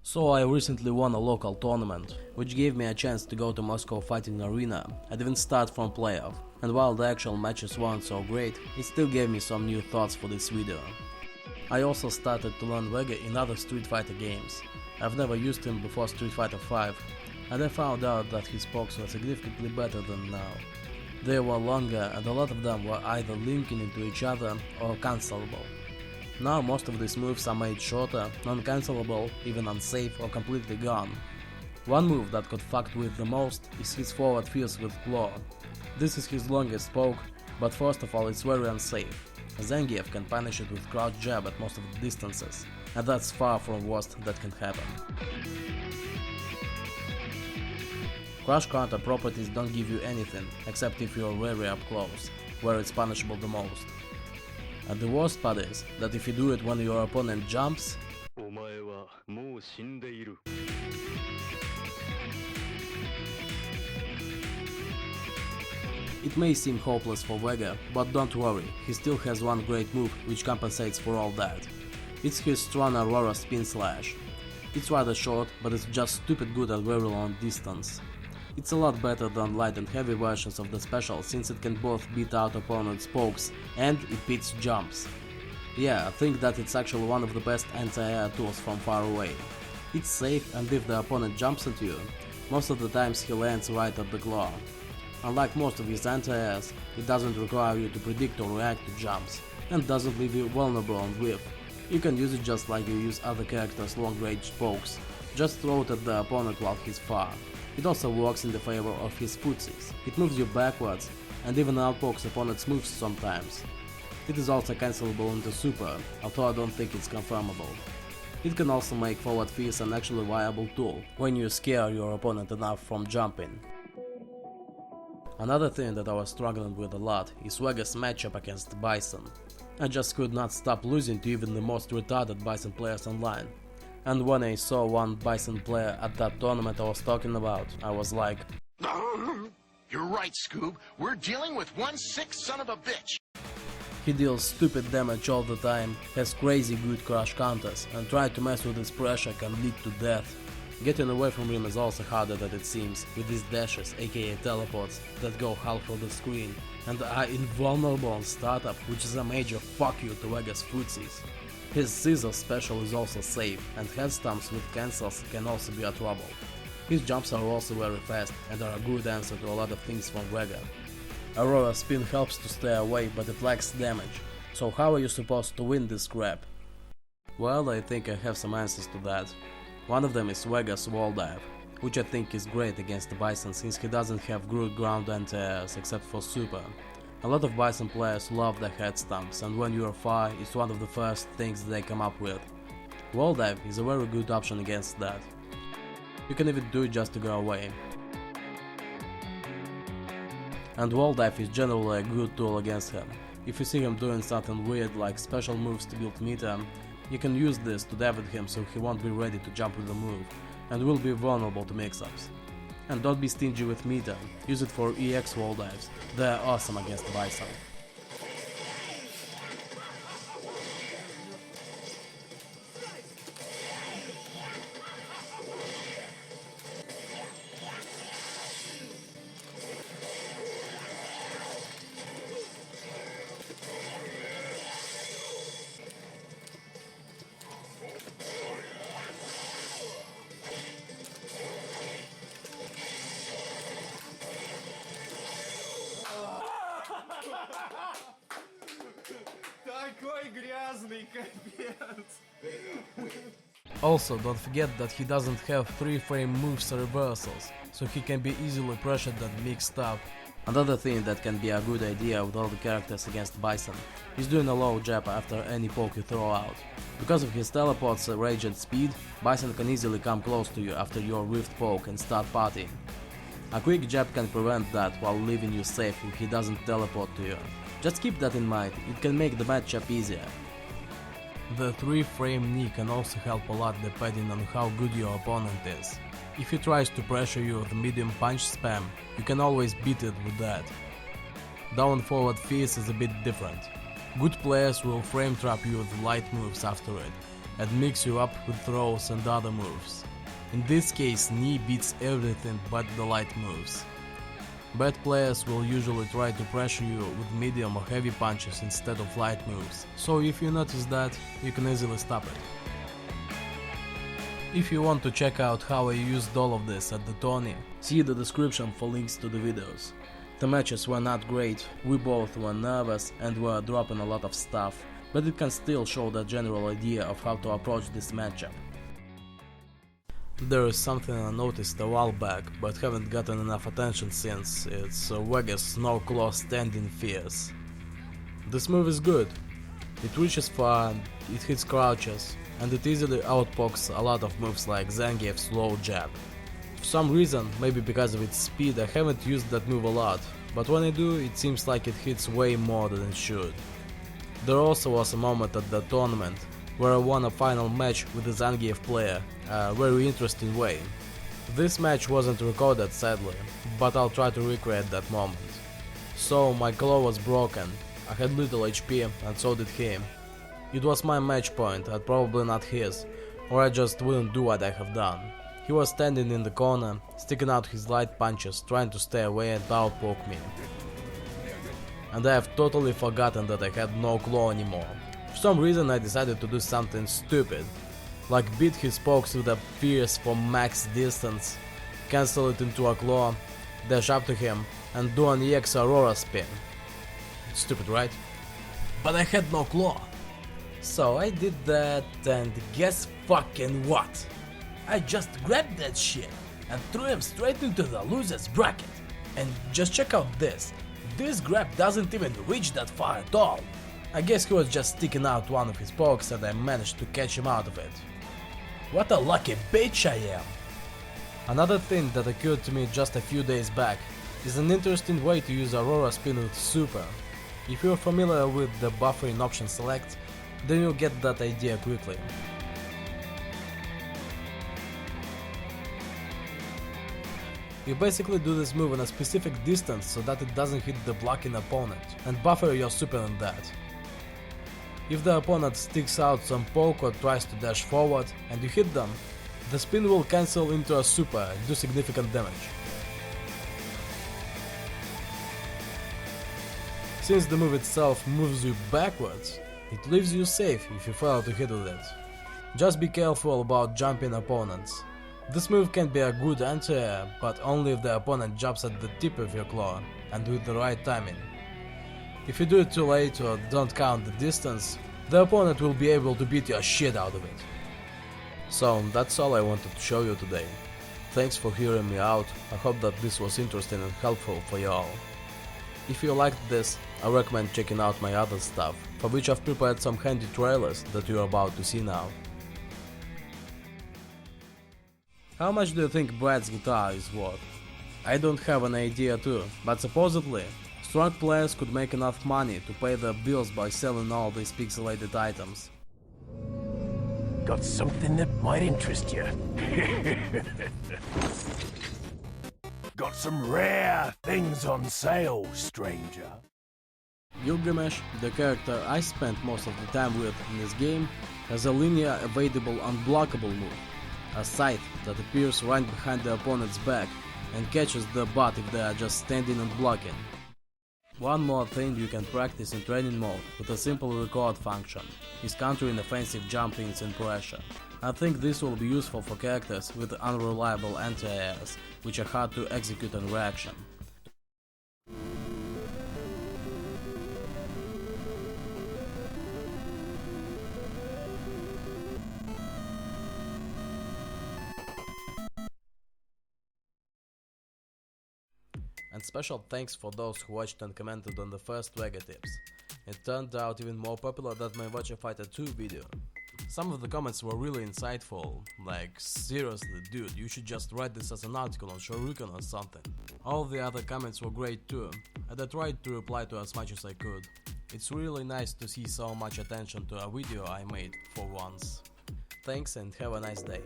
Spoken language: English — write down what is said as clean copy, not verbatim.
So I recently won a local tournament, which gave me a chance to go to Moscow Fighting Arena and even start from playoff. And while the actual matches weren't so great, it still gave me some new thoughts for this video. I also started to learn Vega in other Street Fighter games. I've never used him before Street Fighter 5, and I found out that his pokes were significantly better than now. They were longer and a lot of them were either linking into each other or cancelable. Now most of these moves are made shorter, non-cancelable, even unsafe or completely gone. One move that got fucked with the most is his forward fierce with claw. This is his longest poke, but first of all it's very unsafe. Zangief can punish it with crouch jab at most of the distances, and that's far from worst that can happen. Crush counter properties don't give you anything, except if you're very up close, where it's punishable the most. And the worst part is that if you do it when your opponent jumps, it may seem hopeless for Vega, but don't worry, he still has one great move which compensates for all that. It's his strong Aurora Spin Slash. It's rather short, but it's just stupid good at very long distance. It's a lot better than light and heavy versions of the special, since it can both beat out opponents' pokes and it beats jumps. Yeah, I think that it's actually one of the best anti-air tools from far away. It's safe, and if the opponent jumps at you, most of the times he lands right at the claw. Unlike most of his anti-airs, it doesn't require you to predict or react to jumps, and doesn't leave you vulnerable on whiff. You can use it just like you use other characters' long-range pokes, just throw it at the opponent while he's far. It also works in the favor of his footsies. It moves you backwards and even outpokes opponent's moves sometimes. It is also cancelable into Super, although I don't think it's confirmable. It can also make forward fierce an actually viable tool, when you scare your opponent enough from jumping. Another thing that I was struggling with a lot is Vega's matchup against Bison. I just could not stop losing to even the most retarded Bison players online. And when I saw one Bison player at that tournament I was talking about, I was like, "You're right, Scoob. We're dealing with one sick son of a bitch." He deals stupid damage all the time, has crazy good crush counters, and trying to mess with his pressure can lead to death. Getting away from him is also harder than it seems, with his dashes, aka teleports, that go half of the screen, and are invulnerable on startup, which is a major fuck you to Vega's footsies. His scissor special is also safe, and head stamps with cancels can also be a trouble. His jumps are also very fast and are a good answer to a lot of things from Vega. Aurora Spin helps to stay away, but it lacks damage. So how are you supposed to win this crap? Well, I think I have some answers to that. One of them is Vega's Wall Dive, which I think is great against the Bison since he doesn't have good ground anti-airs except for Super. A lot of Bison players love the head stamps, and when you are far, it's one of the first things they come up with. Wall Dive is a very good option against that. You can even do it just to go away. And Wall Dive is generally a good tool against him. If you see him doing something weird like special moves to build meter, you can use this to dive at him so he won't be ready to jump with the move, and will be vulnerable to mix-ups. And don't be stingy with meter, use it for EX wall dives, they are awesome against Bison. Такой грязный капец. Also, don't forget that he doesn't have 3-frame moves or reversals, so he can be easily pressured and mixed up. Another thing that can be a good idea with all the characters against Bison is doing a low jab after any poke you throw out. Because of his teleport's rage and speed, Bison can easily come close to you after your whiffed poke and start partying. A quick jab can prevent that while leaving you safe if he doesn't teleport to you. Just keep that in mind, it can make the matchup easier. The 3-frame knee can also help a lot depending on how good your opponent is. If he tries to pressure you with medium punch spam, you can always beat it with that. Down forward fierce is a bit different. Good players will frame trap you with light moves after it. and mix you up with throws and other moves. In this case, knee beats everything but the light moves. Bad players will usually try to pressure you with medium or heavy punches instead of light moves, so if you notice that, you can easily stop it. If you want to check out how I used all of this at the tourney, see the description for links to the videos. The matches were not great, we both were nervous and were dropping a lot of stuff, but it can still show the general idea of how to approach this matchup. There is something I noticed a while back, but haven't gotten enough attention since. It's Vega's no claw standing fierce. This move is good. It reaches far, it hits crouches, and it easily outpokes a lot of moves like Zangief's low jab. For some reason, maybe because of its speed, I haven't used that move a lot, but when I do, it seems like it hits way more than it should. There also was a moment at the tournament where I won a final match with a Zangief player, a very interesting way. This match wasn't recorded sadly, but I'll try to recreate that moment. So my claw was broken, I had little HP and so did he. It was my match point and probably not his, or I just wouldn't do what I have done. He was standing in the corner, sticking out his light punches, trying to stay away and outpoke me. And I have totally forgotten that I had no claw anymore. For some reason I decided to do something stupid, like beat his pokes with a fierce from max distance, cancel it into a claw, dash up to him and do an EX Aurora spin. Stupid, right? But I had no claw. So I did that and guess fucking what? I just grabbed that shit and threw him straight into the loser's bracket. And just check out this. This grab doesn't even reach that far at all. I guess he was just sticking out one of his pokes and I managed to catch him out of it. What a lucky bitch I am! Another thing that occurred to me just a few days back is an interesting way to use Aurora Spin with Super. If you're familiar with the buffering option select, then you'll get that idea quickly. You basically do this move in a specific distance so that it doesn't hit the blocking opponent, and buffer your super on that. If the opponent sticks out some poke or tries to dash forward and you hit them, the spin will cancel into a super and do significant damage. Since the move itself moves you backwards, it leaves you safe if you fail to hit with it. Just be careful about jumping opponents. This move can be a good anti-air, but only if the opponent jumps at the tip of your claw and with the right timing. If you do it too late or don't count the distance, the opponent will be able to beat your shit out of it. So that's all I wanted to show you today. Thanks for hearing me out, I hope that this was interesting and helpful for you all. If you liked this, I recommend checking out my other stuff, for which I've prepared some handy trailers that you're about to see now. How much do you think Brad's guitar is worth? I don't have an idea too, but supposedly, strong players could make enough money to pay their bills by selling all these pixelated items. Got something that might interest you. Got some rare things on sale, stranger. Gilgamesh, the character I spent most of the time with in this game, has a linear, evadable, unblockable move. A scythe that appears right behind the opponent's back and catches the butt if they are just standing and blocking. One more thing you can practice in training mode with a simple record function is countering offensive jump-ins and pressure. I think this will be useful for characters with unreliable anti-airs, which are hard to execute on reaction. And special thanks for those who watched and commented on the first Vega tips. It turned out even more popular than my Virtua Fighter 2 video. Some of the comments were really insightful, like seriously dude, you should just write this as an article on Shoryuken or something. All the other comments were great too, and I tried to reply to as much as I could. It's really nice to see so much attention to a video I made for once. Thanks and have a nice day.